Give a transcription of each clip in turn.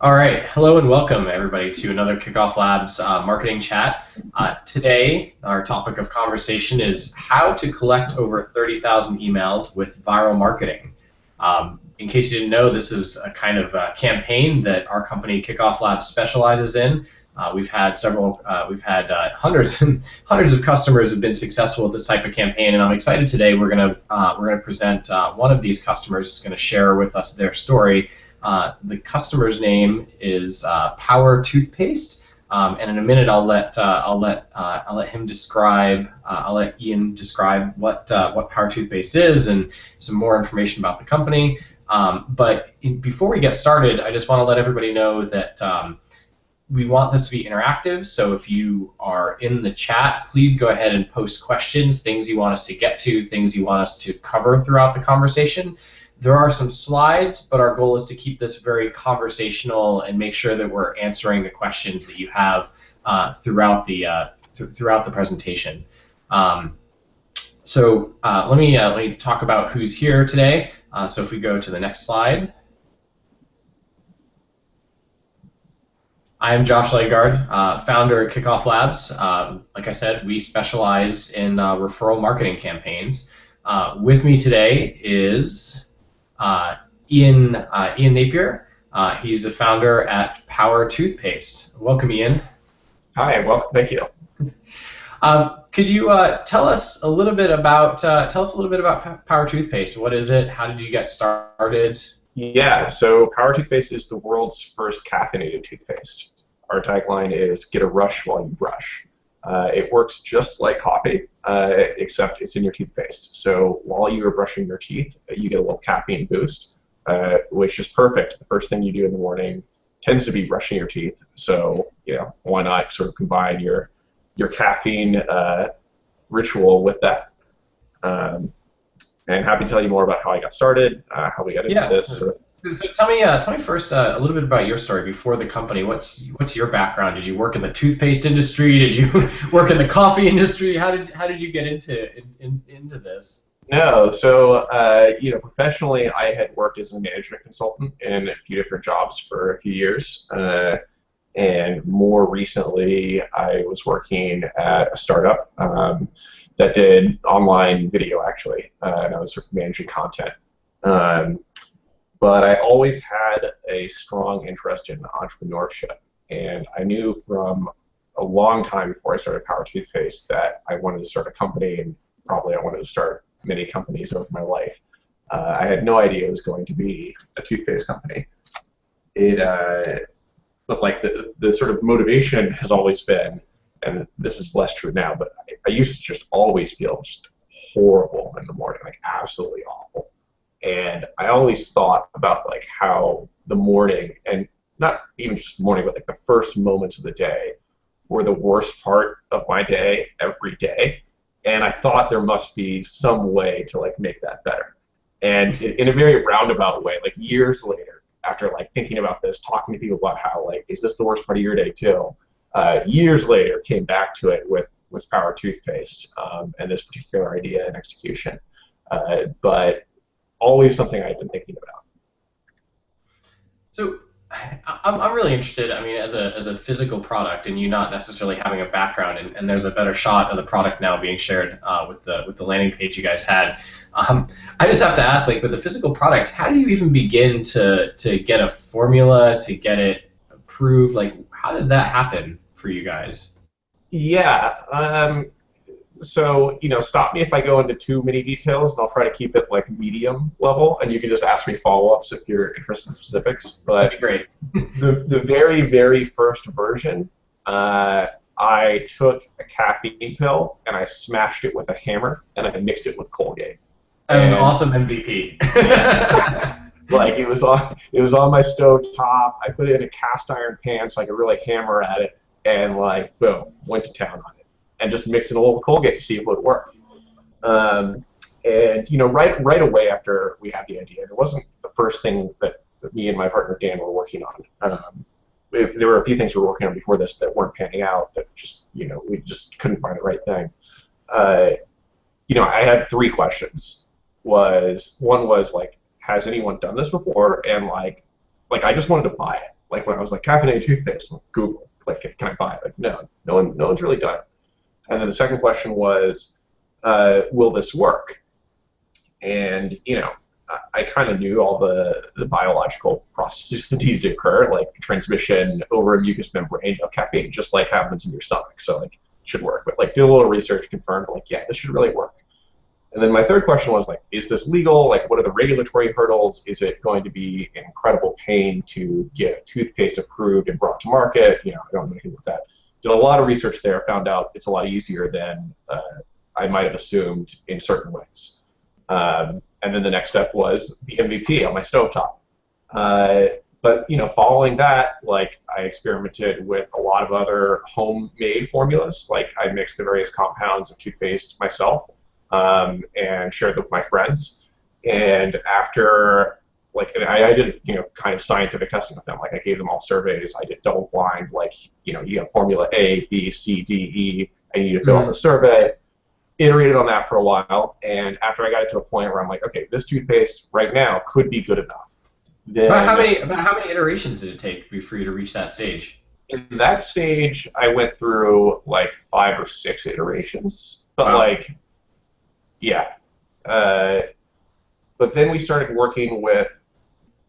All right, hello and welcome everybody to another Kickoff Labs marketing chat. Today, our topic of conversation is how to collect over 30,000 emails with viral marketing. In case you didn't know, this is a kind of campaign that our company Kickoff Labs specializes in. We've had hundreds and hundreds of customers who've been successful with this type of campaign, and I'm excited today. We're gonna present one of these customers is going to share with us their story. The customer's name is Power Toothpaste, and in a minute I'll let him describe. I'll let Ian describe what Power Toothpaste is and some more information about the company. Before we get started, I just want to let everybody know that we want this to be interactive. So if you are in the chat, please go ahead and post questions, things you want us to get to, things you want us to cover throughout the conversation. There are some slides, but our goal is to keep this very conversational and make sure that we're answering the questions that you have throughout the presentation. Let me talk about who's here today. So if we go to the next slide. I am Josh Legard, founder at Kickoff Labs. Like I said, we specialize in referral marketing campaigns. With me today is Ian Napier. He's the founder at Power Toothpaste. Welcome, Ian. Hi, welcome. Thank you. Could you tell us a little bit about Power Toothpaste? What is it? How did you get started? Yeah, so Power Toothpaste is the world's first caffeinated toothpaste. Our tagline is "Get a rush while you brush." It works just like coffee, except it's in your toothpaste. So while you are brushing your teeth, you get a little caffeine boost, which is perfect. The first thing you do in the morning tends to be brushing your teeth. So why not sort of combine your caffeine ritual with that? And happy to tell you more about how I got started, how we got into this. So tell me first a little bit about your story before the company. What's your background? Did you work in the toothpaste industry? Did you work in the coffee industry? How did you get into this? No, so professionally, I had worked as a management consultant in a few different jobs for a few years, and more recently, I was working at a startup that did online video actually, and I was sort of managing content. But I always had a strong interest in entrepreneurship, and I knew from a long time before I started Power Toothpaste that I wanted to start a company, and probably I wanted to start many companies over my life. I had no idea it was going to be a toothpaste company. But like the sort of motivation has always been, and this is less true now, but I used to just always feel just horrible in the morning, like absolutely awful. And I always thought about like how the morning, and not even just the morning, but like the first moments of the day were the worst part of my day every day. And I thought there must be some way to like make that better. And in a very roundabout way, like years later, after like thinking about this, talking to people about how like, is this the worst part of your day too? Years later, came back to it with Power Toothpaste and this particular idea and execution. But always something I've been thinking about. So I'm really interested. I mean, as a physical product, and you not necessarily having a background, and there's a better shot of the product now being shared with the landing page you guys had. I just have to ask, like, with the physical product, how do you even begin to get a formula, to get it approved? Like, how does that happen for you guys? Yeah. So, stop me if I go into too many details, and I'll try to keep it like medium level, and you can just ask me follow-ups if you're interested in specifics. But that'd be great. the very, very first version, I took a caffeine pill and I smashed it with a hammer and I mixed it with Colgate. That's an awesome MVP. Like it was on my stove top. I put it in a cast iron pan so I could really hammer at it, and like boom, went to town on it. And just mix it a little Colgate to see if it would work. And right away after we had the idea, it wasn't the first thing that me and my partner Dan were working on. There were a few things we were working on before this that weren't panning out. That just we just couldn't find the right thing. I had three questions. One was like, has anyone done this before? And like I just wanted to buy it. like when I was like caffeinated toothpaste, like, Google, like can I buy it? Like no one's really done it. And then the second question was, will this work? And I kind of knew all the biological processes that needed to occur, like transmission over a mucous membrane of caffeine, just like happens in your stomach. So like it should work. But like did a little research, confirmed like yeah, this should really work. And then my third question was like, is this legal? Like what are the regulatory hurdles? Is it going to be an incredible pain to get toothpaste approved and brought to market? I don't know anything about that. Did a lot of research there, found out it's a lot easier than I might have assumed in certain ways. And then the next step was the MVP on my stovetop. But following that, like I experimented with a lot of other homemade formulas. Like I mixed the various compounds of toothpaste myself and shared them with my friends. And after and I did kind of scientific testing with them. Like I gave them all surveys. I did double blind. Like you have formula A, B, C, D, E, and you need to fill out the survey. Iterated on that for a while, and after I got it to a point where I'm like, okay, this toothpaste right now could be good enough. Then, about how many iterations did it take for you to reach that stage? In that stage, I went through like 5 or 6 iterations, but wow. Yeah. But then we started working with.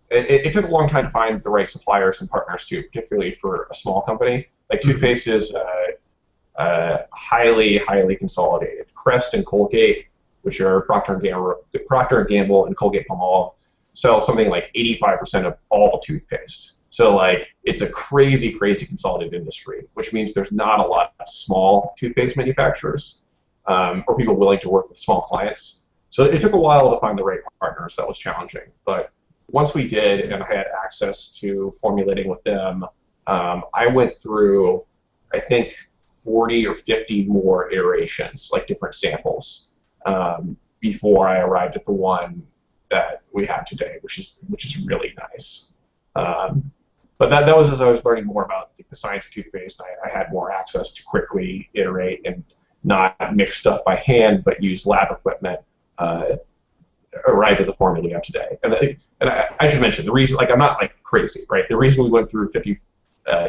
It took a long time to find the right suppliers and partners too, particularly for a small company. Like toothpaste is highly consolidated. Crest and Colgate, which are Procter & Gamble and Colgate-Palmolive, sell something like 85% of all toothpaste. So like it's a crazy consolidated industry, which means there's not a lot of small toothpaste manufacturers or people willing to work with small clients. So it took a while to find the right partners. That was challenging, but once we did, and I had access to formulating with them, I went through, I think, 40 or 50 more iterations, like different samples, before I arrived at the one that we have today, which is really nice. But that was as I was learning more about the science of toothpaste. I had more access to quickly iterate and not mix stuff by hand, but use lab equipment. Arrived at the formula we have today. And I should mention the reason, like I'm not like crazy, right? The reason we went through 50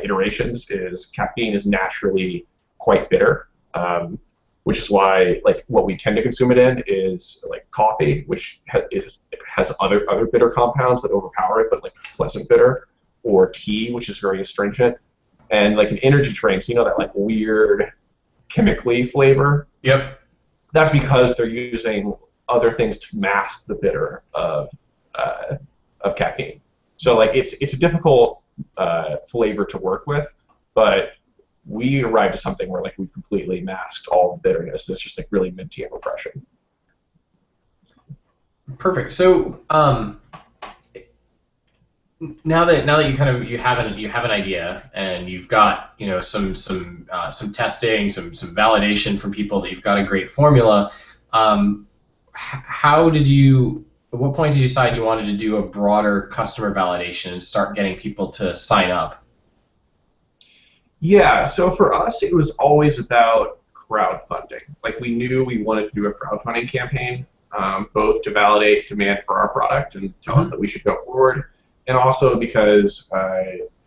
iterations is caffeine is naturally quite bitter, which is why like what we tend to consume it in is like coffee, which has other bitter compounds that overpower it, but like pleasant bitter, or tea, which is very astringent, and like an energy drink, that like weird chemically flavor. Yep. That's because they're using other things to mask the bitter of caffeine. So like it's a difficult flavor to work with, but we arrived at something where like we've completely masked all the bitterness. It's just like really minty and refreshing. Perfect. So now that you have an idea and you've got some testing, some validation from people that you've got a great formula. At what point did you decide you wanted to do a broader customer validation and start getting people to sign up? Yeah, so for us, it was always about crowdfunding. Like we knew we wanted to do a crowdfunding campaign, both to validate demand for our product and tell us that we should go forward, and also because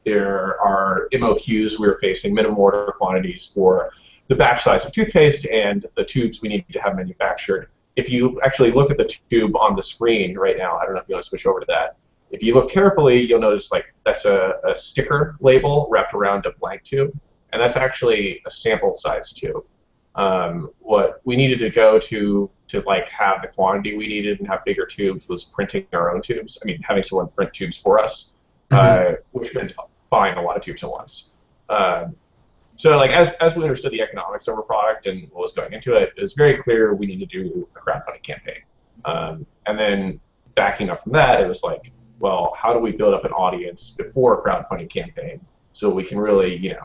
there are MOQs we were facing, minimum order quantities for the batch size of toothpaste and the tubes we needed to have manufactured. If you actually look at the tube on the screen right now, I don't know if you want to switch over to that. If you look carefully, you'll notice like that's a sticker label wrapped around a blank tube, and that's actually a sample size tube. What we needed to go to like have the quantity we needed and have bigger tubes was printing our own tubes. I mean, having someone print tubes for us, which meant buying a lot of tubes at once. So like as we understood the economics of our product and what was going into it, it was very clear we need to do a crowdfunding campaign. And then backing up from that, it was like, well, how do we build up an audience before a crowdfunding campaign so we can really,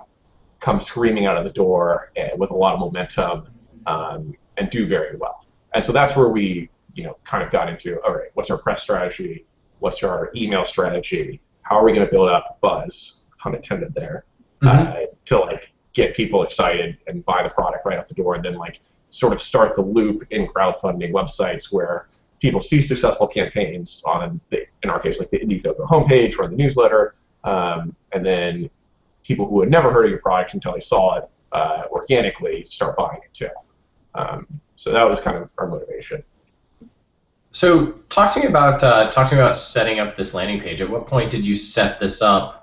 come screaming out of the door with a lot of momentum and do very well. And so that's where we, kind of got into, all right, what's our press strategy? What's our email strategy? How are we going to build up buzz, pun intended there, to like get people excited and buy the product right off the door, and then like sort of start the loop in crowdfunding websites where people see successful campaigns on, in our case, like the Indiegogo homepage or the newsletter, and and then people who had never heard of your product until they saw it organically start buying it too. So that was kind of our motivation. So talk to me about setting up this landing page. At what point did you set this up?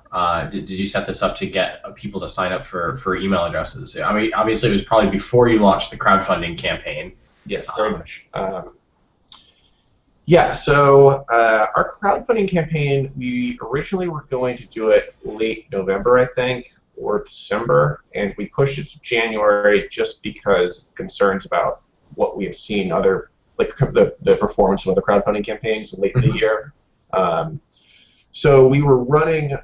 Did you set this up to get people to sign up for email addresses? I mean, obviously it was probably before you launched the crowdfunding campaign. Yes, very much. Yeah, so our crowdfunding campaign, we originally were going to do it late November, I think, or December, and we pushed it to January just because concerns about what we had seen other, like the performance of other crowdfunding campaigns late in the year. So we were running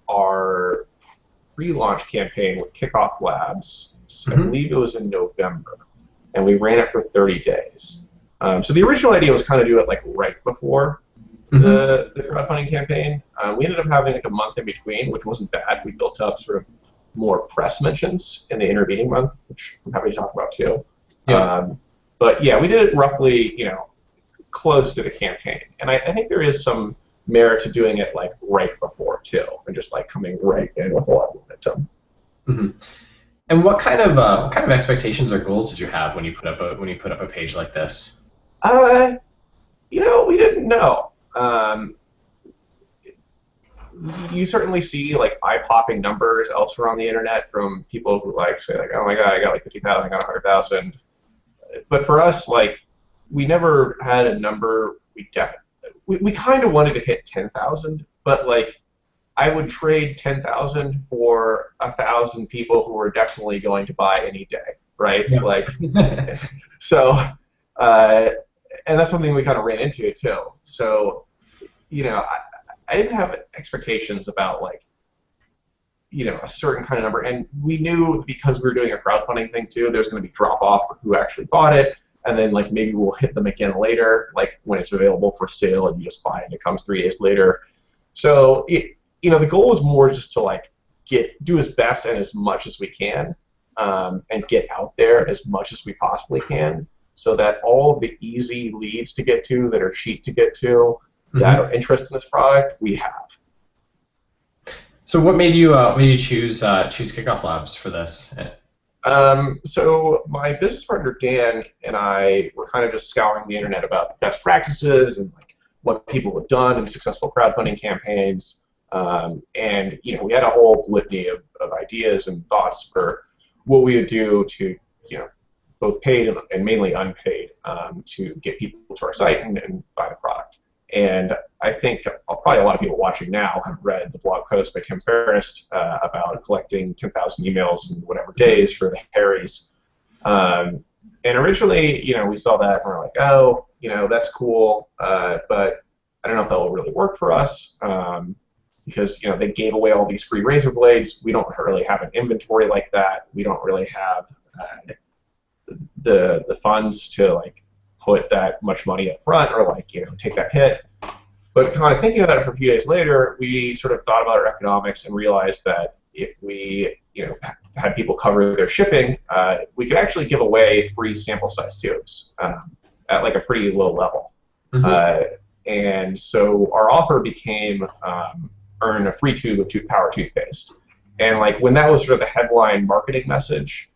our pre-launch campaign with Kickoff Labs. I believe it was in November, and we ran it for 30 days. So the original idea was kind of do it like right before the crowdfunding campaign. We ended up having like a month in between, which wasn't bad. We built up sort of more press mentions in the intervening month, which I'm happy to talk about too. Yeah. But yeah, we did it roughly, close to the campaign, and I think there is some merit to doing it like right before too, and just like coming right in with a lot of momentum. And what kind of expectations or goals did you have when you put up a page like this? We didn't know. You certainly see like eye-popping numbers elsewhere on the internet from people who like say like, oh my god, I got like 50,000, I got 100,000. But for us, like, we never had a number. We kind of wanted to hit 10,000, but like, I would trade 10,000 for 1,000 people who are definitely going to buy any day, right? Yeah. Like, so, and that's something we kind of ran into too. So, I didn't have expectations about like, a certain kind of number, and we knew because we were doing a crowdfunding thing too, there's going to be drop off for who actually bought it, and then like maybe we'll hit them again later, like when it's available for sale, and you just buy it and it comes 3 days later. So the goal was more just to like do as best and as much as we can, and get out there as much as we possibly can, so that all of the easy leads to get to, that are cheap to get to, that are interested in this product, we have. So what made you choose Kickoff Labs for this? So my business partner Dan and I were kind of just scouring the internet about best practices and like what people have done in successful crowdfunding campaigns, and we had a whole litany of ideas and thoughts for what we would do to both paid and mainly unpaid, to get people to our site and buy the product. And I think probably a lot of people watching now have read the blog post by Tim Ferriss about collecting 10,000 emails in whatever days for the Harrys. And originally, we saw that and we're like, oh, that's cool, but I don't know if that will really work for us, because they gave away all these free razor blades. We don't really have an inventory like that. We don't really have the funds to like put that much money up front or like take that hit. But kind of thinking about it for a few days later, we sort of thought about our economics and realized that if we had people cover their shipping, we could actually give away free sample size tubes at like a pretty low level. And so our offer became earn a free tube of Power toothpaste. And like when that was sort of the headline marketing message,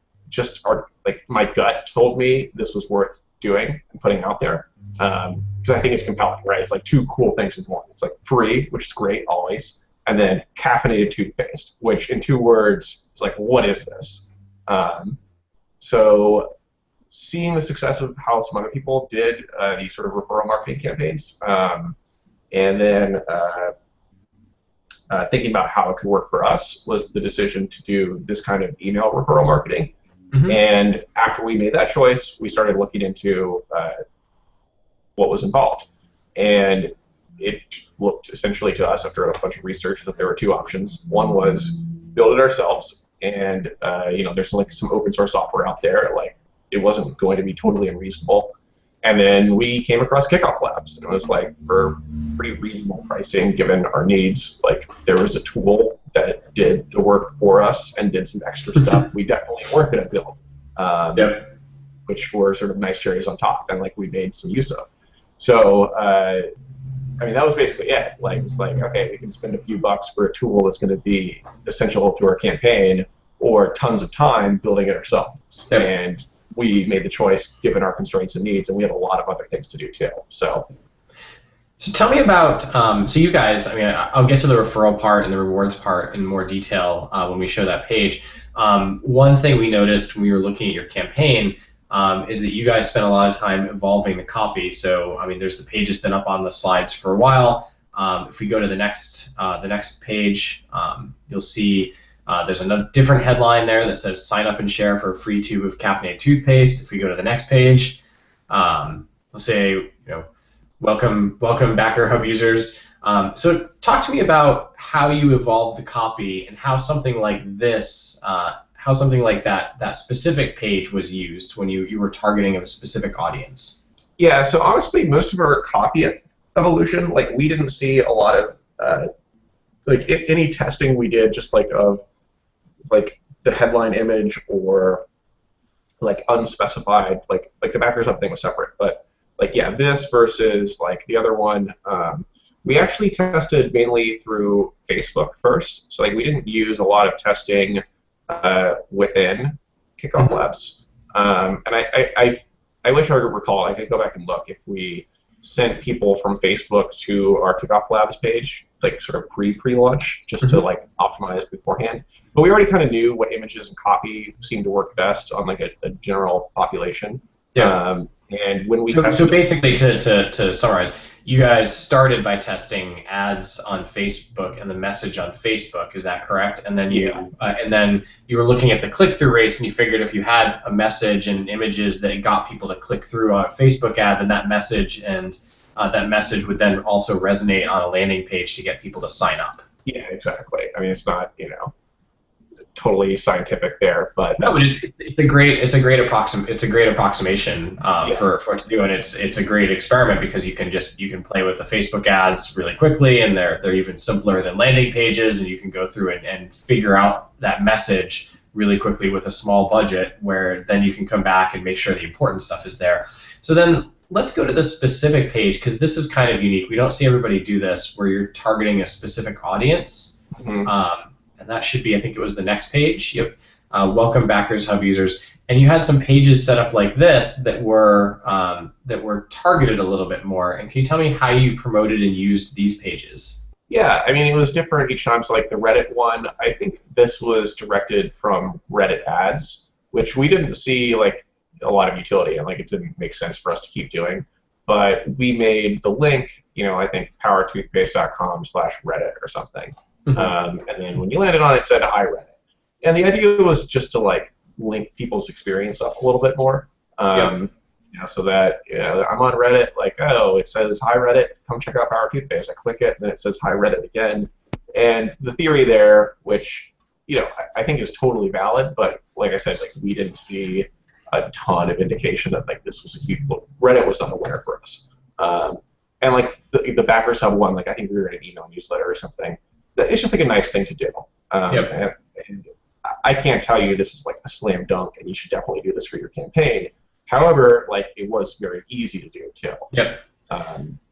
my gut told me this was worth doing and putting out there, because I think it's compelling, right? It's like two cool things in one. It's like free, which is great always, and then caffeinated toothpaste, which in 2 words is like, what is this? So seeing the success of how some other people did these sort of referral marketing campaigns, and then thinking about how it could work for us, was the decision to do this kind of email referral marketing. And after we made that choice, we started looking into what was involved. And it looked essentially to us, after a bunch of research, that there were 2 options. One was build it ourselves, and there's like some open source software out there. Like, it wasn't going to be totally unreasonable. And then we came across Kickoff Labs, and it was like, for pretty reasonable pricing given our needs, like there was a tool that did the work for us and did some extra stuff we definitely weren't going to build, which were sort of nice cherries on top, and like we made some use of. So I mean, that was basically it. Like, it's like, okay, we can spend a few bucks for a tool that's going to be essential to our campaign, or tons of time building it ourselves. Yep. And we made the choice given our constraints and needs, and we have a lot of other things to do too. So tell me about, so you guys, I mean, I'll get to the referral part and the rewards part in more detail when we show that page. One thing we noticed when we were looking at your campaign is that you guys spent a lot of time evolving the copy. So, I mean, there's the page has been up on the slides for a while. If we go to the next page, you'll see there's a different headline there that says "Sign up and share for a free tube of caffeinated toothpaste." If we go to the next page, let's say, welcome Backer Hub users. So talk to me about how you evolved the copy and how something like this, how something like that specific page was used when you were targeting a specific audience. Yeah, so honestly, most of our copy evolution, like we didn't see a lot of like any testing we did, just like of like the headline image or like unspecified, like the Backers Hub thing was separate, but like yeah, this versus like the other one, we actually tested mainly through Facebook first. So like we didn't use a lot of testing within Kickoff Labs, and I wish I could recall. I could go back and look if we sent people from Facebook to our Kickoff Labs page, like sort of pre-launch, just to like optimize beforehand. But we already kind of knew what images and copy seemed to work best on like a general population. Yeah. And when we so basically, to summarize, you guys started by testing ads on Facebook and the message on Facebook. Is that correct? And then you were looking at the click-through rates, and you figured if you had a message and images that got people to click through on a Facebook ad, then that message would then also resonate on a landing page to get people to sign up. Yeah, exactly. I mean, it's not totally scientific there, but no, but it's a great approximation for what to do, and it's a great experiment because you can play with the Facebook ads really quickly, and they're even simpler than landing pages, and you can go through and figure out that message really quickly with a small budget, where then you can come back and make sure the important stuff is there. So then let's go to this specific page, because this is kind of unique. We don't see everybody do this where you're targeting a specific audience. And that should be, I think it was the next page. Yep. Welcome Backers Hub users. And you had some pages set up like this that were targeted a little bit more. And can you tell me how you promoted and used these pages? Yeah, I mean, it was different each time. So like the Reddit one, I think this was directed from Reddit ads, which we didn't see like a lot of utility, and like it didn't make sense for us to keep doing. But we made the link, I think powertoothpaste.com/Reddit or something. And then when you landed on it, it said "Hi Reddit," and the idea was just to like link people's experience up a little bit more, so that I'm on Reddit, like, oh, it says "Hi Reddit, come check out Power Toothpaste." I click it, and then it says "Hi Reddit" again. And the theory there, which I think is totally valid, but like I said, like we didn't see a ton of indication that like this was a huge. Reddit was not a winner for us, and like the Backers Hub one, like I think we were in an email newsletter or something. It's just like a nice thing to do. And I can't tell you this is like a slam dunk and you should definitely do this for your campaign. However, like it was very easy to do too. Yep.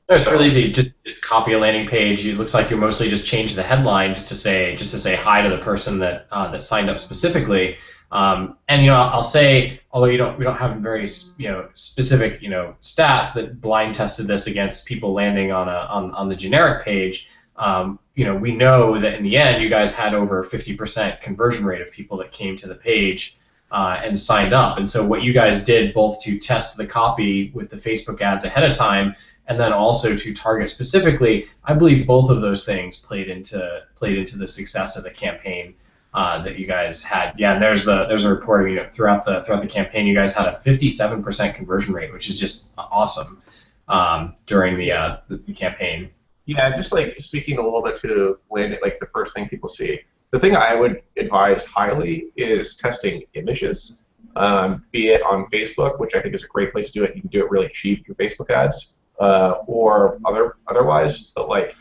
It's really easy. Just copy a landing page. It looks like you mostly just change the headline just to say hi to the person that signed up specifically. And I'll say, although we don't have very specific stats that blind tested this against people landing on the generic page. We know that in the end, you guys had over 50% conversion rate of people that came to the page and signed up. And so what you guys did, both to test the copy with the Facebook ads ahead of time, and then also to target specifically, I believe both of those things played into the success of the campaign that you guys had. Yeah, and there's a report. Throughout the campaign, you guys had a 57% conversion rate, which is just awesome during the campaign. Yeah, just like speaking a little bit to land, like the first thing people see. The thing I would advise highly is testing images, be it on Facebook, which I think is a great place to do it. You can do it really cheap through Facebook ads, or otherwise. But like,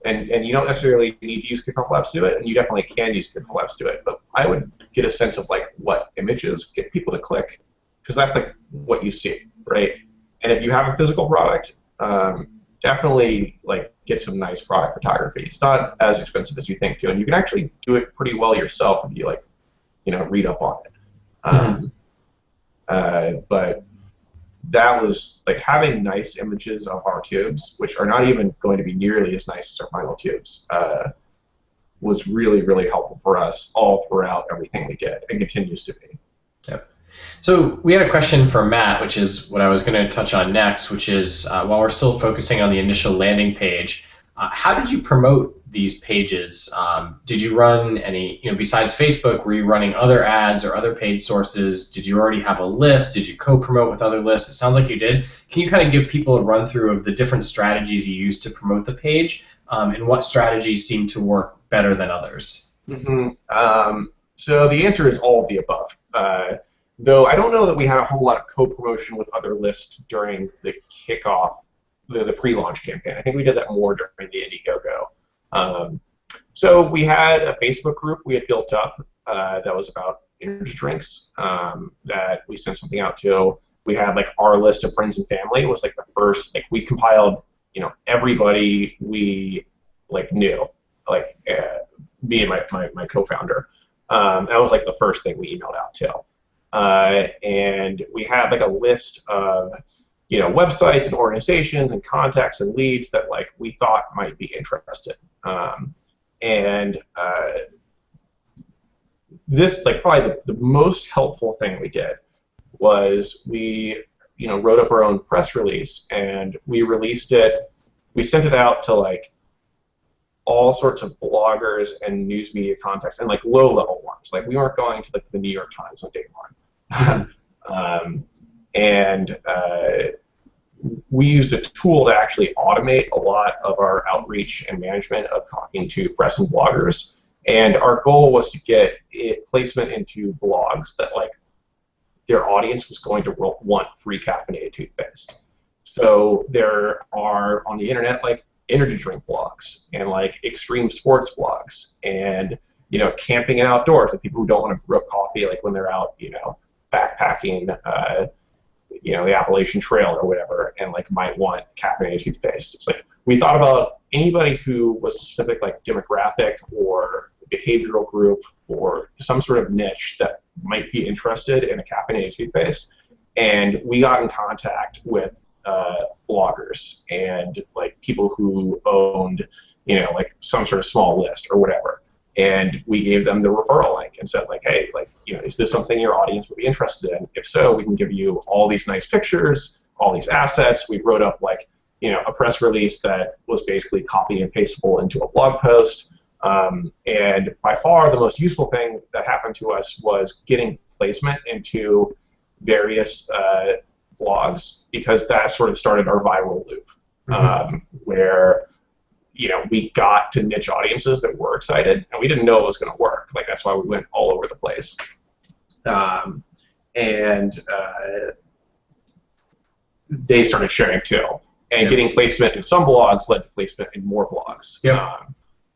and you don't necessarily need to use Kickoff Labs to do it, and you definitely can use Kickoff Labs to do it. But I would get a sense of like what images get people to click, because that's like what you see, right? And if you have a physical product, definitely like get some nice product photography. It's not as expensive as you think too, and you can actually do it pretty well yourself if you like, read up on it. But that was like having nice images of our tubes, which are not even going to be nearly as nice as our final tubes, was really, really helpful for us all throughout everything we did, and continues to be. Yep. So we had a question for Matt, which is what I was going to touch on next, which is while we're still focusing on the initial landing page, how did you promote these pages? Did you run any, besides Facebook, were you running other ads or other paid sources? Did you already have a list? Did you co-promote with other lists? It sounds like you did. Can you kind of give people a run through of the different strategies you used to promote the page, and what strategies seem to work better than others? So the answer is all of the above. Though I don't know that we had a whole lot of co-promotion with other lists during the kickoff, the pre-launch campaign. I think we did that more during the Indiegogo. So we had a Facebook group we had built up that was about energy drinks that we sent something out to. We had like our list of friends and family was like the first, like we compiled, everybody we like knew, like me and my co-founder. That was like the first thing we emailed out to. And we had like a list of websites and organizations and contacts and leads that like we thought might be interested. This like probably the most helpful thing we did was we wrote up our own press release, and we released it. We sent it out to like all sorts of bloggers and news media contacts, and like low-level ones. Like we weren't going to like the New York Times on day one. We used a tool to actually automate a lot of our outreach and management of talking to press and bloggers. And our goal was to get placement into blogs that like their audience was going to want free caffeinated toothpaste. So there are on the internet like energy drink blogs and like extreme sports blogs and camping and outdoors, like people who don't want to brew up coffee like when they're out backpacking the Appalachian Trail or whatever, and like might want caffeinated toothpaste. It's like we thought about anybody who was specific like demographic or behavioral group or some sort of niche that might be interested in a caffeinated toothpaste, and we got in contact with bloggers and like people who owned like some sort of small list or whatever, and we gave them the referral link and said like, hey, like is this something your audience would be interested in? If so, we can give you all these nice pictures, all these assets. We wrote up like a press release that was basically copy and pastable into a blog post. And by far the most useful thing that happened to us was getting placement into various blogs, because that sort of started our viral loop, where we got to niche audiences that were excited, and we didn't know it was going to work. Like that's why we went all over the place. They started sharing too, and getting placement in some blogs led to placement in more blogs.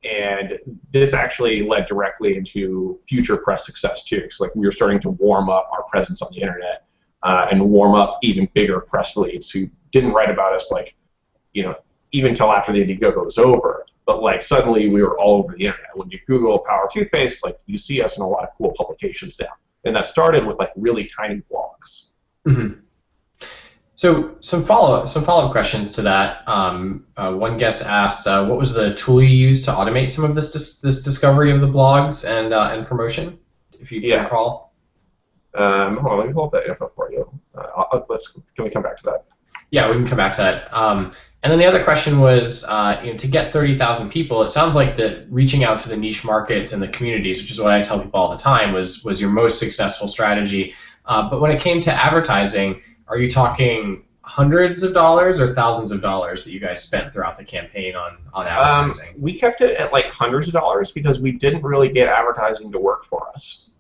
And this actually led directly into future press success too. So like we were starting to warm up our presence on the internet and warm up even bigger press leads who didn't write about us like even until after the Indiegogo was over. But like suddenly we were all over the internet. When you Google Power Toothpaste, like you see us in a lot of cool publications now. And that started with like really tiny blogs. So some follow-up questions to that. One guest asked, what was the tool you used to automate some of this discovery of the blogs and promotion, if you can recall? Hold on, let me pull up that info for you. Can we come back to that? Yeah, we can come back to that. And then the other question was, to get 30,000 people, it sounds like that reaching out to the niche markets and the communities, which is what I tell people all the time, was your most successful strategy. But when it came to advertising, are you talking hundreds of dollars or thousands of dollars that you guys spent throughout the campaign on advertising? We kept it at like hundreds of dollars because we didn't really get advertising to work for us.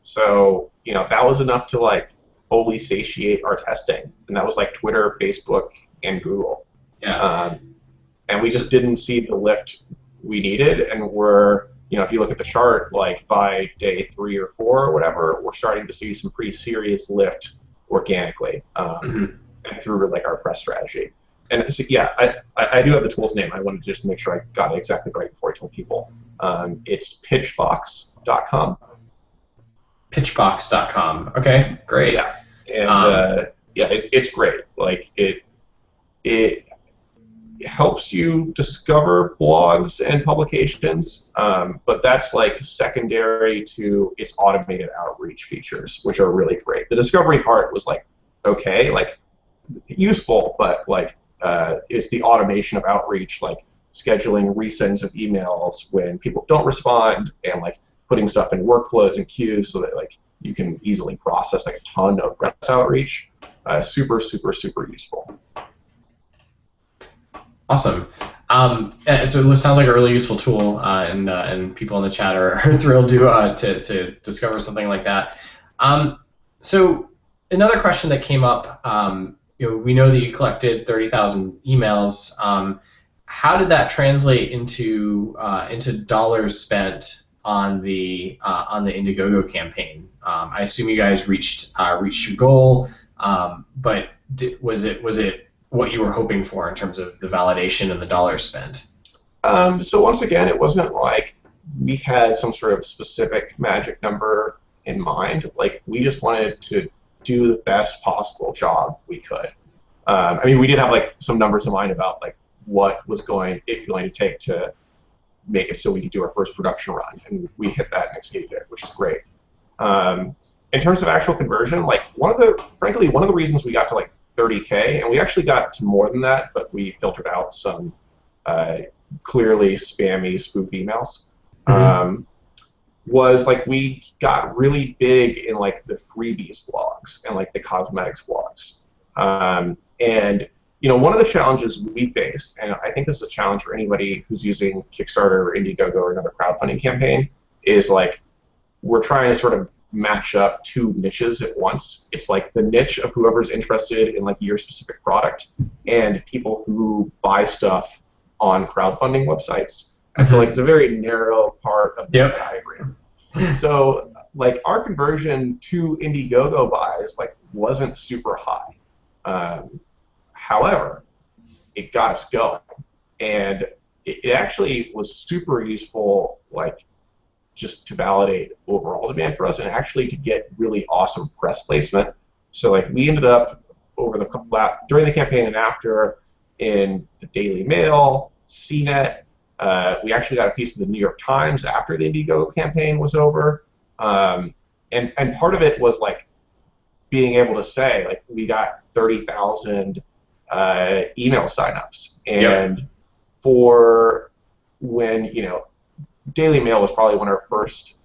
So that was enough to like fully satiate our testing, and that was like Twitter, Facebook, and Google. And we just didn't see the lift we needed, and if you look at the chart, like by day 3 or 4 or whatever, we're starting to see some pretty serious lift organically and through like our press strategy. And so, yeah, I do have the tool's name. I wanted to just make sure I got it exactly right before I told people. It's pitchbox.com. Pitchbox.com. Okay, great. Yeah, and yeah, it's great. Like it helps you discover blogs and publications, but that's like secondary to its automated outreach features, which are really great. The discovery part was like okay, like useful, but like it's the automation of outreach, like scheduling resends of emails when people don't respond, and like putting stuff in workflows and queues so that like you can easily process like a ton of REST outreach. Super, super, super useful. Awesome. So it sounds like a really useful tool, and people in the chat are thrilled to discover something like that. So another question that came up, we know that you collected 30,000 emails. How did that translate into dollars spent on the Indiegogo campaign? I assume you guys reached your goal, but was it what you were hoping for in terms of the validation and the dollars spent? So once again, it wasn't like we had some sort of specific magic number in mind. Like we just wanted to do the best possible job we could. I mean, we did have like some numbers in mind about like what was going to take to make it so we could do our first production run, and we hit that and exceeded it, which is great. In terms of actual conversion, like frankly, one of the reasons we got to like 30K, and we actually got to more than that, but we filtered out some clearly spammy spoof emails, was like we got really big in like the freebies blogs and like the cosmetics blogs. And one of the challenges we faced, and I think this is a challenge for anybody who's using Kickstarter or Indiegogo or another crowdfunding campaign, is like we're trying to sort of match up two niches at once. It's like the niche of whoever's interested in like your specific product and people who buy stuff on crowdfunding websites. And so like it's a very narrow part of the diagram. So like our conversion to Indiegogo buys like wasn't super high. However, it got us going, and it actually was super useful, like just to validate overall demand for us, and actually to get really awesome press placement. So like we ended up during the campaign and after in the Daily Mail, CNET. We actually got a piece of the New York Times after the Indiegogo campaign was over, and part of it was like being able to say like we got 30,000 email signups, and for when Daily Mail was probably one of our first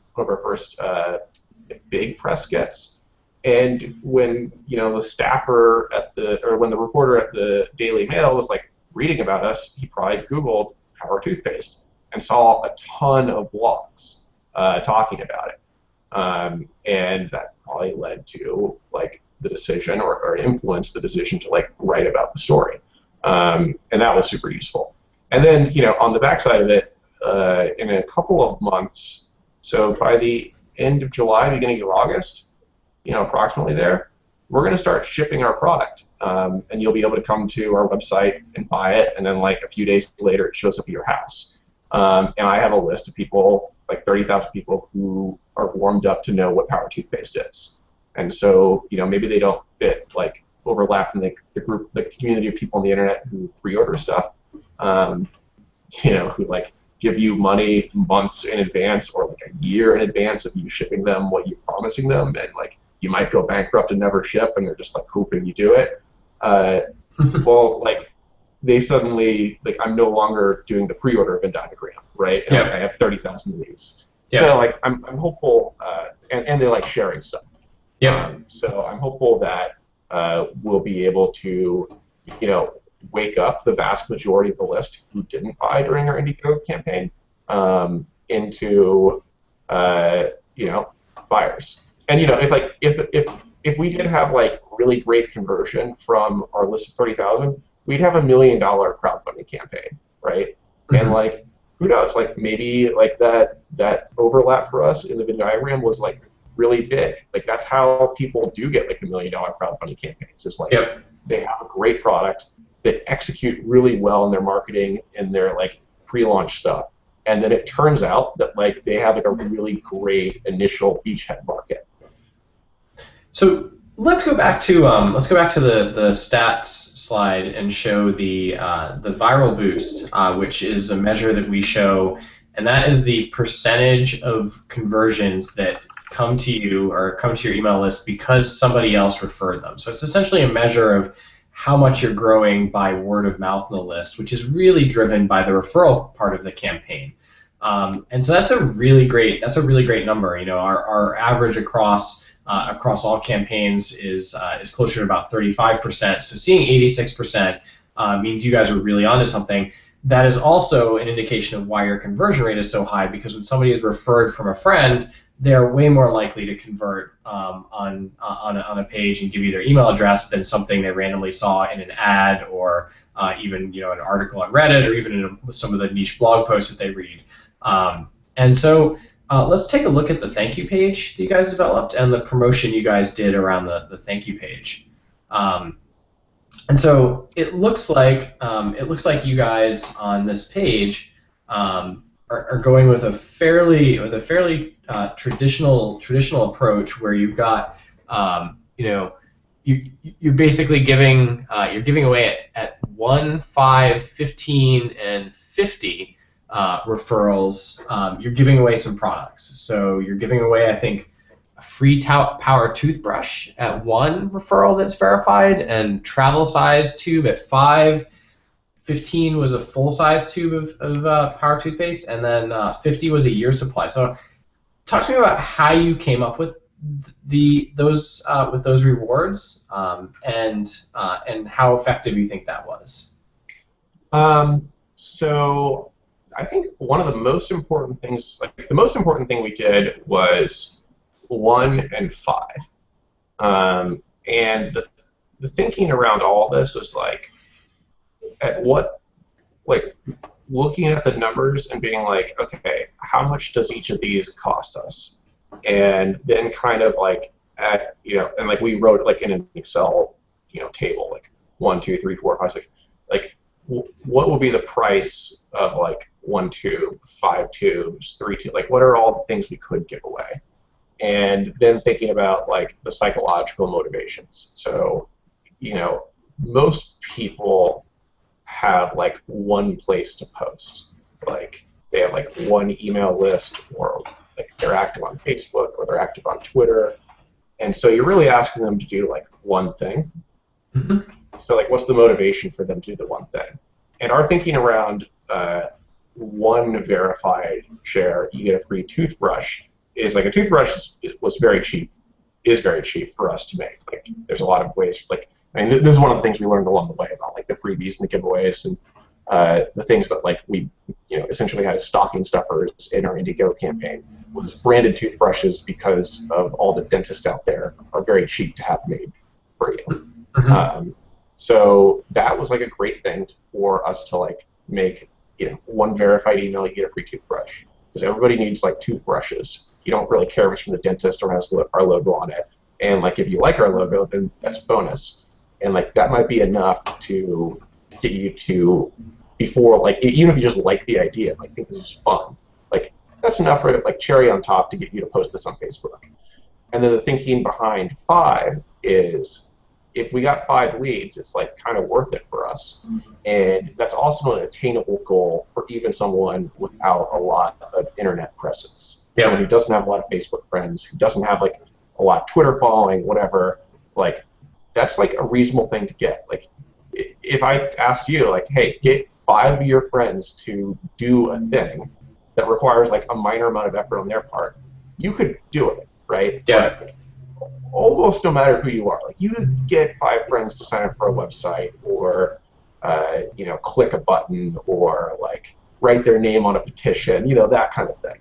big press gets, and when the staffer when the reporter at the Daily Mail was like reading about us, he probably Googled Power toothpaste and saw a ton of blogs talking about it, and that probably led to like the decision or influenced the decision to like write about the story, and that was super useful. And then on the backside of it, in a couple of months, so by the end of July, beginning of August, approximately there, we're going to start shipping our product, and you'll be able to come to our website and buy it, and then like a few days later, it shows up at your house. And I have a list of people, like 30,000 people, who are warmed up to know what Power toothpaste is. And so, maybe they don't overlap in the group, the community of people on the internet who pre-order stuff, who like give you money months in advance or like a year in advance of you shipping them what you're promising them, and like you might go bankrupt and never ship, and they're just like hoping you do it. Well, like they suddenly like I'm no longer doing the pre-order Venn diagram, right? And like, I have 30,000 of these. So like I'm hopeful, and they like sharing stuff. So I'm hopeful that we'll be able to, wake up the vast majority of the list who didn't buy during our Indiegogo campaign into, buyers. And if we did have like really great conversion from our list of 30,000, we'd have $1 million crowdfunding campaign, right? And like who knows? Like maybe like that overlap for us in the Venn diagram was like really big. Like that's how people do get like $1 million crowdfunding campaigns. It's like they have a great product, that execute really well in their marketing and their like pre-launch stuff, and then it turns out that like they have like a really great initial beachhead market. So let's go back to the stats slide and show the viral boost, which is a measure that we show, and that is the percentage of conversions that come to you or come to your email list because somebody else referred them. So it's essentially a measure of how much you're growing by word of mouth in the list, which is really driven by the referral part of the campaign. And so that's a really great number. You know, our average across all campaigns is closer to about 35%. So seeing 86% means you guys are really onto something. That is also an indication of why your conversion rate is so high, because when somebody is referred from a friend, they're way more likely to convert on a page and give you their email address than something they randomly saw in an ad or even an article on Reddit or even in some of the niche blog posts that they read. And so let's take a look at the thank you page that you guys developed and the promotion you guys did around the thank you page. And so it looks like you guys on this page are going with a fairly traditional approach where you've got you're basically giving away at 1, 5, 15, and 50 referrals. You're giving away some products. So you're giving away, I think, a free power toothbrush at 1 referral that's verified, and travel size tube at 5. 15 was a full-size tube of power toothpaste, and then 50 was a year supply. So talk to me about how you came up with those rewards, and how effective you think that was. So I think one of the most important things, the most important thing we did was 1 and 5. And the thinking around all this was looking at the numbers and being like, okay, how much does each of these cost us? And then kind of and we wrote in an Excel, table, 1, 2, 3, 4, 5, 6, what will be the price of 1 tube, 5 tubes, 3 tubes, what are all the things we could give away? And then thinking about the psychological motivations. So, most people have one place to post. They have one email list, or they're active on Facebook, or they're active on Twitter. And so you're really asking them to do one thing. Mm-hmm. So what's the motivation for them to do the one thing? And our thinking around 1 verified share, you get a free toothbrush, is a toothbrush is very cheap for us to make. There's a lot of ways. This is one of the things we learned along the way about the freebies and the giveaways and the things that we essentially had as stocking stuffers in our Indiegogo campaign was branded toothbrushes, because of all the dentists out there are very cheap to have made for you. Mm-hmm. So that was a great thing for us to make 1 verified email, you get a free toothbrush, because everybody needs toothbrushes. You don't really care if it's from the dentist or has our logo on it. And if you like our logo, then that's a bonus. And that might be enough to get you to, before even if you just like the idea, think this is fun, that's enough for cherry on top to get you to post this on Facebook. And then the thinking behind 5 is, if we got 5 leads, it's kind of worth it for us. And that's also an attainable goal for even someone without a lot of internet presence. Yeah. Someone who doesn't have a lot of Facebook friends, who doesn't have a lot of Twitter following, whatever, that's a reasonable thing to get. If I asked you, hey, get 5 of your friends to do a thing that requires a minor amount of effort on their part, you could do it, right? Yeah. But almost no matter who you are, you could get 5 friends to sign up for a website, or click a button, or write their name on a petition, that kind of thing.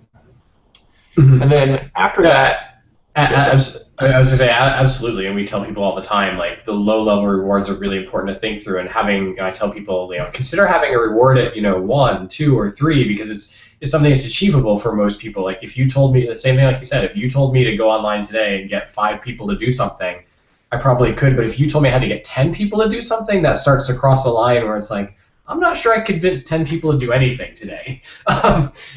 Mm-hmm. And then after that. I was going to say, absolutely, and we tell people all the time, the low-level rewards are really important to think through, and I tell people, consider having a reward at 1, 2, or 3, because it's something that's achievable for most people. If you told me, the same thing like you said, if you told me to go online today and get 5 people to do something, I probably could. But if you told me I had to get 10 people to do something, that starts to cross a line where it's like, I'm not sure I convinced 10 people to do anything today.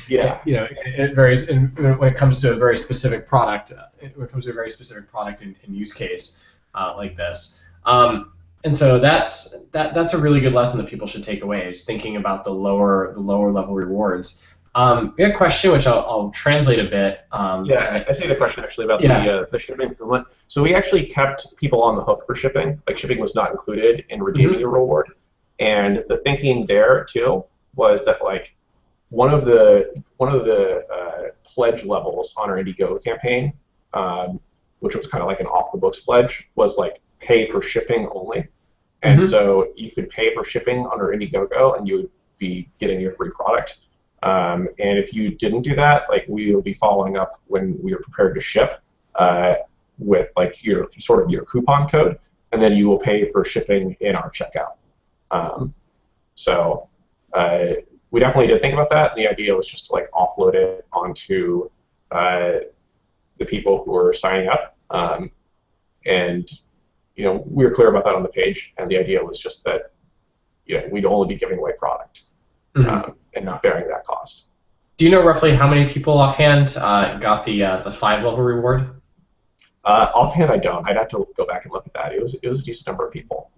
Yeah. It varies when it comes to a very specific product. When it comes to a very specific product and use case like this. And so that's a really good lesson that people should take away, is thinking about the lower level rewards. We had a question which I'll translate a bit. Yeah, I see the question actually about the shipping fulfillment. So we actually kept people on the hook for shipping. Like, shipping was not included in redeeming your reward. And the thinking there too was that, like, one of the pledge levels on our Indiegogo campaign, which was kind of like an off the books pledge, was like pay for shipping only. And so you could pay for shipping under Indiegogo and you would be getting your free product. And if you didn't do that, like, we will be following up when we are prepared to ship with like your coupon code, and then you will pay for shipping in our checkout. So we definitely did think about that, and the idea was just to like offload it onto the people who are signing up, and we were clear about that on the page, and the idea was just that we'd only be giving away product and not bearing that cost. Do you know roughly how many people offhand got the 5-level reward? Offhand, I don't. I'd have to go back and look at that. It was a decent number of people.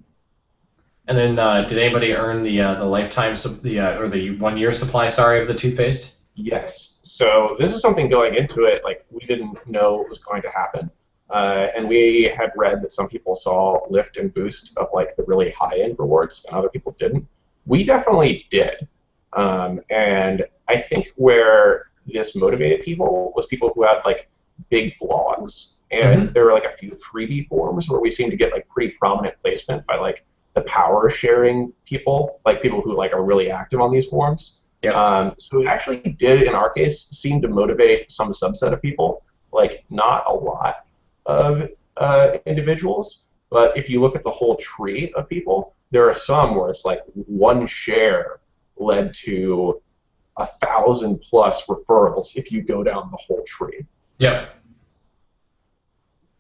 And then, did anybody earn the lifetime or the 1-year supply? Sorry, of the toothpaste? Yes. So this is something going into it, like, we didn't know what was going to happen, and we had read that some people saw lift and boost of like the really high-end rewards, and other people didn't. We definitely did, and I think where this motivated people was people who had like big blogs, and there were like a few freebie forums where we seemed to get like pretty prominent placement by like the power sharing people, like people who like are really active on these forums. Yep. So it actually did, in our case, seem to motivate some subset of people, like not a lot of individuals, but if you look at the whole tree of people, there are some where it's like one share led to 1,000+ referrals if you go down the whole tree. Yep.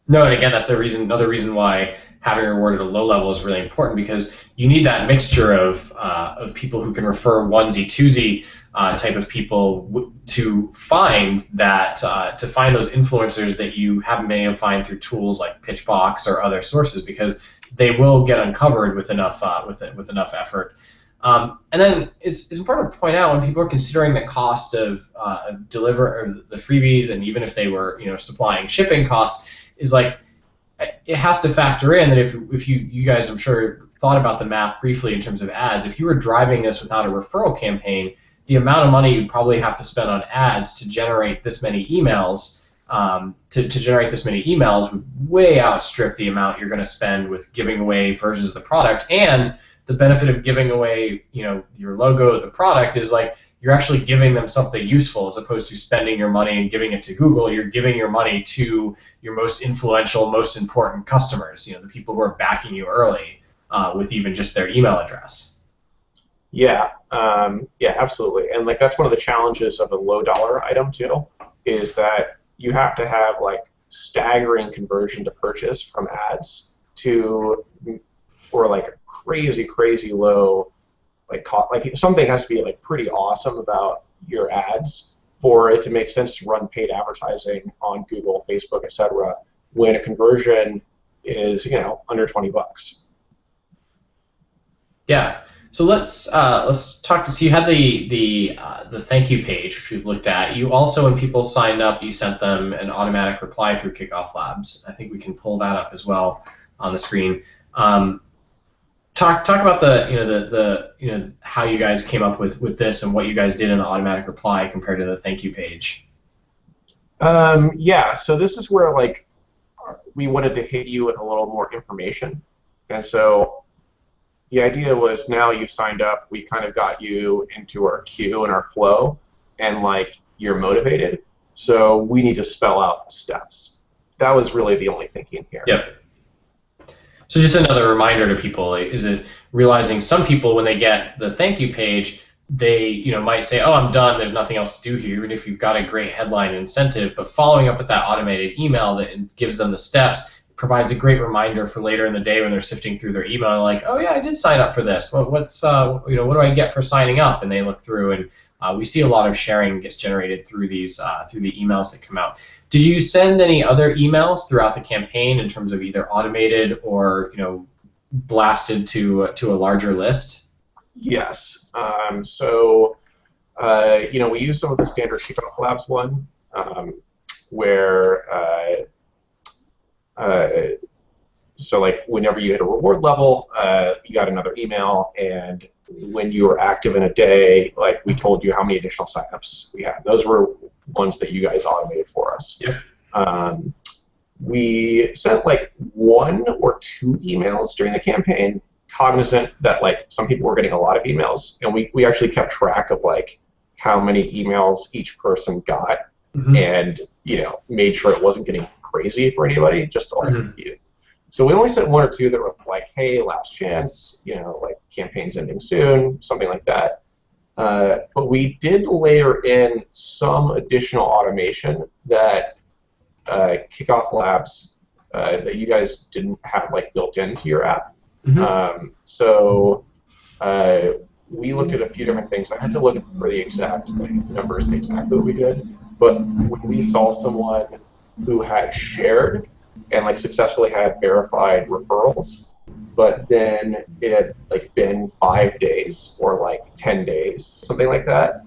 No, and again, that's another reason why having a reward at a low level is really important, because you need that mixture of people who can refer onesie twosie type of people to find those influencers that you haven't been able to find through tools like Pitchbox or other sources, because they will get uncovered with enough effort. And then it's important to point out, when people are considering the cost of the freebies, and even if they were supplying shipping costs, is like, it has to factor in that if you guys, I'm sure, thought about the math briefly in terms of ads. If you were driving this without a referral campaign, the amount of money you'd probably have to spend on ads to generate this many emails, would way outstrip the amount you're going to spend with giving away versions of the product. And the benefit of giving away, your logo of the product is like, you're actually giving them something useful, as opposed to spending your money and giving it to Google. You're giving your money to your most influential, most important customers, the people who are backing you early with even just their email address. Yeah, absolutely. And like, that's one of the challenges of a low-dollar item too, is that you have to have like staggering conversion to purchase from ads or like crazy low. Like something has to be like pretty awesome about your ads for it to make sense to run paid advertising on Google, Facebook, etc., when a conversion is under $20. Yeah. So let's talk. So you had the thank you page, which we've looked at. You also, when people signed up, you sent them an automatic reply through Kickoff Labs. I think we can pull that up as well on the screen. Talk about the how you guys came up with this and what you guys did in the automatic reply compared to the thank you page. Yeah, so this is where like we wanted to hit you with a little more information, and so the idea was, now you've signed up, we kind of got you into our queue and our flow, and like you're motivated, so we need to spell out the steps. That was really the only thinking here. Yep. So just another reminder to people, is it realizing some people, when they get the thank you page, they might say, oh, I'm done, there's nothing else to do here, even if you've got a great headline incentive, but following up with that automated email that gives them the steps provides a great reminder for later in the day when they're sifting through their email, like, oh yeah, I did sign up for this. What's what do I get for signing up? And they look through, and we see a lot of sharing gets generated through these through the emails that come out. Did you send any other emails throughout the campaign in terms of either automated or blasted to a larger list? Yes. We use some of the standard Kickoff Labs one, where like whenever you hit a reward level, you got another email, and when you were active in a day, like we told you how many additional signups we had. Those were ones that you guys automated for us. Yep. We sent like 1 or 2 emails during the campaign, cognizant that like some people were getting a lot of emails, and we actually kept track of like how many emails each person got, and made sure it wasn't getting crazy for anybody, just to like So we only sent 1 or 2 that were like, hey, last chance, like campaign's ending soon, something like that. But we did layer in some additional automation that Kickoff Labs that you guys didn't have like built into your app. We looked at a few different things. I had to look for the exact numbers, exactly what we did. But when we saw someone who had shared and like successfully had verified referrals, but then it had like been 5 days or like 10 days, something like that,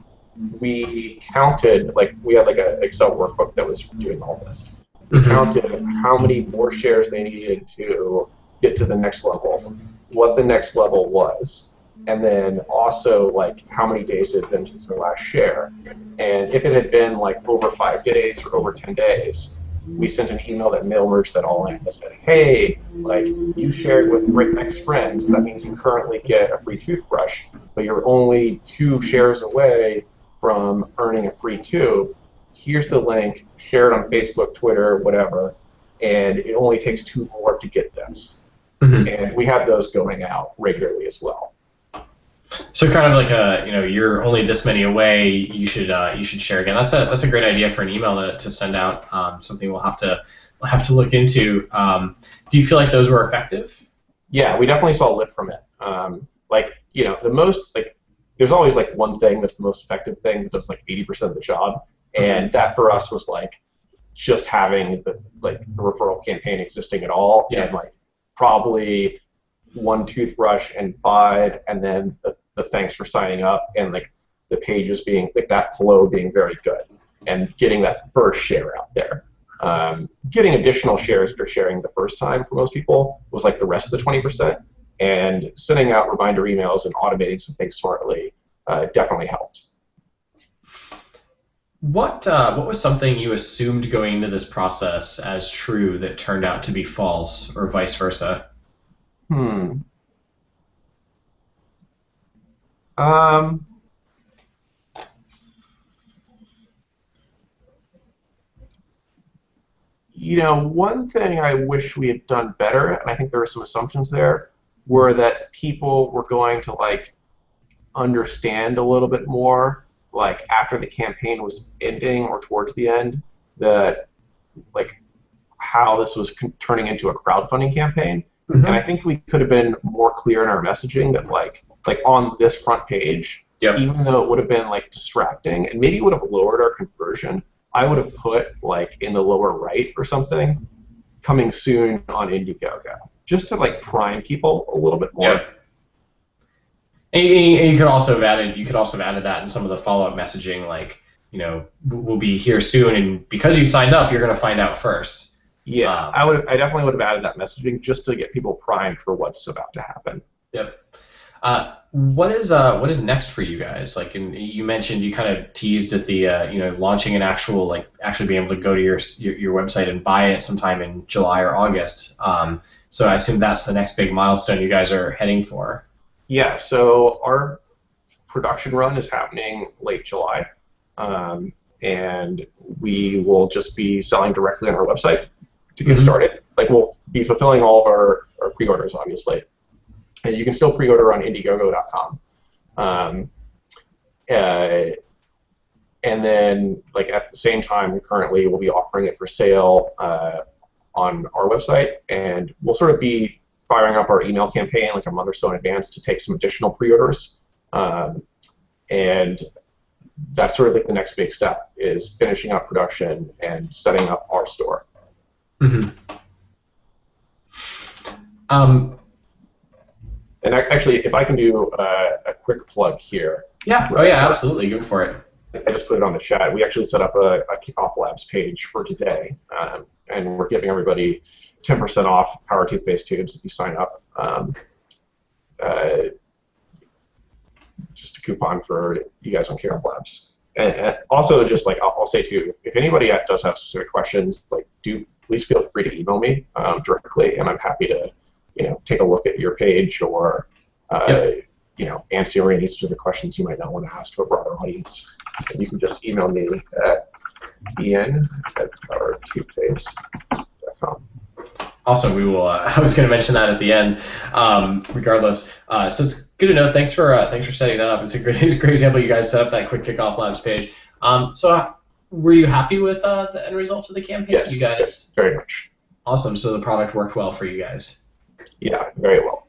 we counted, like we had like an Excel workbook that was doing all this. We counted how many more shares they needed to get to the next level, what the next level was, and then also like how many days it had been since their last share. And if it had been like over 5 days or over 10 days, we sent an email that mail merged that all in that said, hey, like you shared with X friends, that means you currently get a free toothbrush, but you're only 2 shares away from earning a free tube. Here's the link, share it on Facebook, Twitter, whatever, and it only takes 2 more to get this. And we have those going out regularly as well. So kind of like you're only this many away. You should share again. That's a great idea for an email to send out. Something we'll have to look into. Do you feel like those were effective? Yeah, we definitely saw a lift from it. The most there's always like one thing that's the most effective thing that does like 80% of the job, and that for us was like just having the referral campaign existing at all, and like probably 1 toothbrush and 5, and then the thanks for signing up, and like the pages being like that flow being very good, and getting that first share out there. Getting additional shares for sharing the first time for most people was like the rest of the 20%, and sending out reminder emails and automating some things smartly definitely helped. What was something you assumed going into this process as true that turned out to be false, or vice versa? One thing I wish we had done better, and I think there were some assumptions there, were that people were going to like understand a little bit more, like after the campaign was ending or towards the end, that like how this was turning into a crowdfunding campaign. And I think we could have been more clear in our messaging that like on this front page, even though it would have been like distracting and maybe would have lowered our conversion, I would have put like in the lower right or something, coming soon on Indiegogo, just to like prime people a little bit more. Yeah. And you could also have added that in some of the follow-up messaging, like we'll be here soon, and because you signed up, you're going to find out first. Yeah, I definitely would have added that messaging just to get people primed for what's about to happen. Yep. What is next for you guys? Like, you mentioned, you kind of teased at the launching an actual actually being able to go to your website and buy it sometime in July or August. So I assume that's the next big milestone you guys are heading for. Yeah. So our production run is happening late July, and we will just be selling directly on our website to get started. Like, we'll be fulfilling all of our pre-orders, obviously. And you can still pre-order on Indiegogo.com. And then, like, at the same time, currently we'll be offering it for sale on our website, and we'll sort of be firing up our email campaign like a month or so in advance to take some additional pre-orders. And that's sort of like the next big step, is finishing up production and setting up our store. Mm-hmm. And actually, if I can do a quick plug here. Yeah. Oh, yeah, absolutely. Go for it. I just put it on the chat. We actually set up a Kickoff Labs page for today, and we're giving everybody 10% off Power Toothpaste tubes if you sign up. Just a coupon for you guys on Kickoff Labs. And also, just like I'll say too, if anybody does have specific questions, like please feel free to email me directly, and I'm happy to take a look at your page or answer any specific questions you might not want to ask to a broader audience. And you can just email me at ian@powertoothpaste.com. Awesome. We will. I was going to mention that at the end. Regardless, so it's good to know. Thanks for setting that up. It's a great example. You guys set up that quick Kickoff Labs page. So were you happy with the end result of the campaign? Yes. You guys. Yes, very much. Awesome. So the product worked well for you guys. Yeah, very well.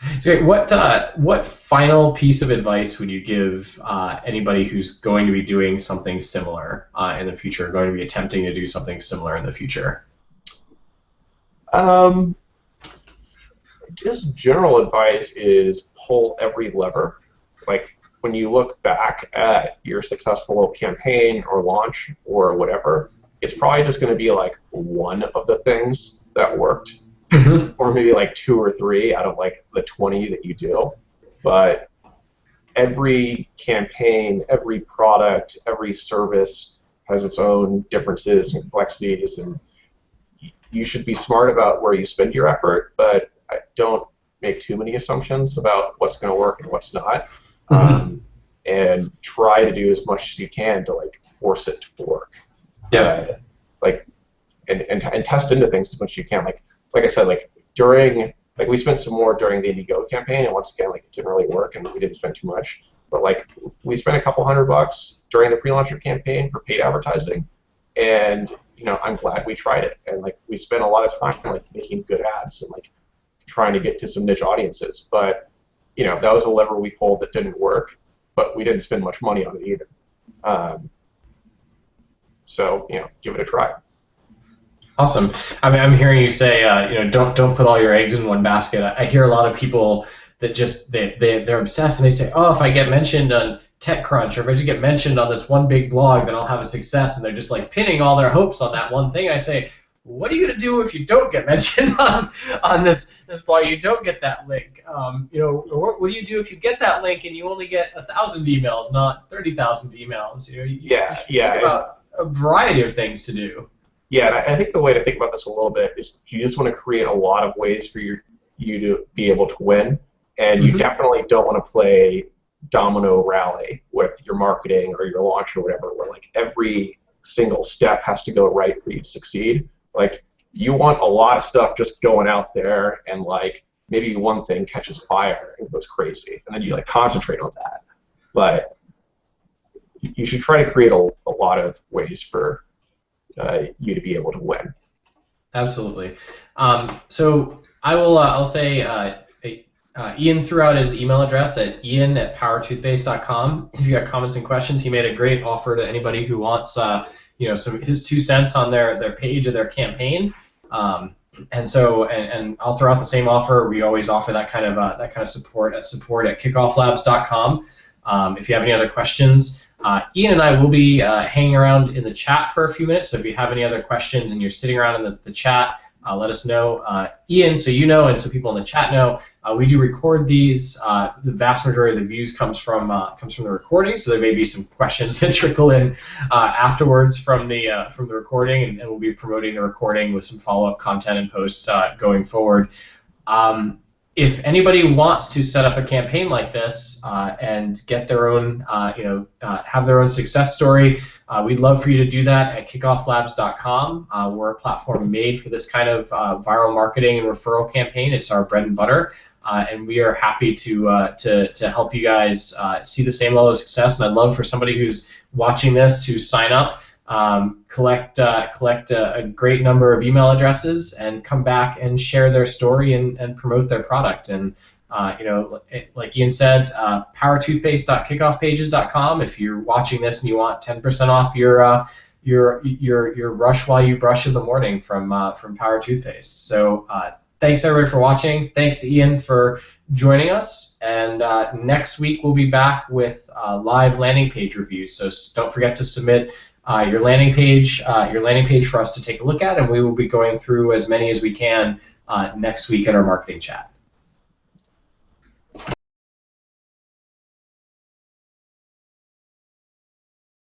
It's great. What final piece of advice would you give anybody who's going to be doing something similar in the future, going to be attempting to do something similar in the future? Just general advice is pull every lever. Like when you look back at your successful campaign or launch or whatever, it's probably just going to be like one of the things that worked. Or maybe like 2 or 3 out of like the 20 that you do. But every campaign, every product, every service has its own differences and complexities, and you should be smart about where you spend your effort, but don't make too many assumptions about what's going to work and what's not. And try to do as much as you can to like force it to work. Yeah. And test into things as much as you can. Like I said, we spent some more during the Indiegogo campaign, and once again, it didn't really work, and we didn't spend too much. But we spent a couple $100 during the pre-launcher campaign for paid advertising, and I'm glad we tried it. And we spent a lot of time making good ads and trying to get to some niche audiences. But that was a lever we pulled that didn't work, but we didn't spend much money on it either. So give it a try. Awesome. I mean, I'm hearing you say, don't put all your eggs in one basket. I hear a lot of people that just they're obsessed, and they say, oh, if I get mentioned on TechCrunch, or if I just get mentioned on this one big blog, then I'll have a success. And they're just pinning all their hopes on that one thing. I say, what are you going to do if you don't get mentioned on this blog? You don't get that link. What do you do if you get that link and you only get 1,000 emails, not 30,000 emails? You think about a variety of things to do. Yeah, and I think the way to think about this a little bit is you just want to create a lot of ways for you to be able to win, and you definitely don't want to play domino rally with your marketing or your launch or whatever, where every single step has to go right for you to succeed. You want a lot of stuff just going out there, and maybe one thing catches fire and goes crazy, and then you concentrate on that. But you should try to create a lot of ways for you to be able to win. Absolutely. So I will. I'll say Ian threw out his email address at ian@powertoothpaste.com. If you got comments and questions, he made a great offer to anybody who wants his 2 cents on their page of their campaign. And I'll throw out the same offer. We always offer that kind of support at kickofflabs.com. If you have any other questions, Ian and I will be hanging around in the chat for a few minutes, so if you have any other questions and you're sitting around in the chat, let us know. Ian, so and so people in the chat know, we do record these. The vast majority of the views comes from the recording, so there may be some questions that trickle in afterwards from the recording, and we'll be promoting the recording with some follow-up content and posts going forward. If anybody wants to set up a campaign like this and get their own, have their own success story, we'd love for you to do that at kickofflabs.com. We're a platform made for this kind of viral marketing and referral campaign. It's our bread and butter, and we are happy to help you guys see the same level of success. And I'd love for somebody who's watching this to sign up collect a great number of email addresses, and come back and share their story and promote their product. And like Ian said, powertoothpaste.kickoffpages.com. If you're watching this and you want 10% off your brush while you brush in the morning from Power Toothpaste. So thanks everybody for watching. Thanks Ian for joining us. And next week we'll be back with live landing page reviews. So don't forget to submit your landing page for us to take a look at, and we will be going through as many as we can next week at our marketing chat.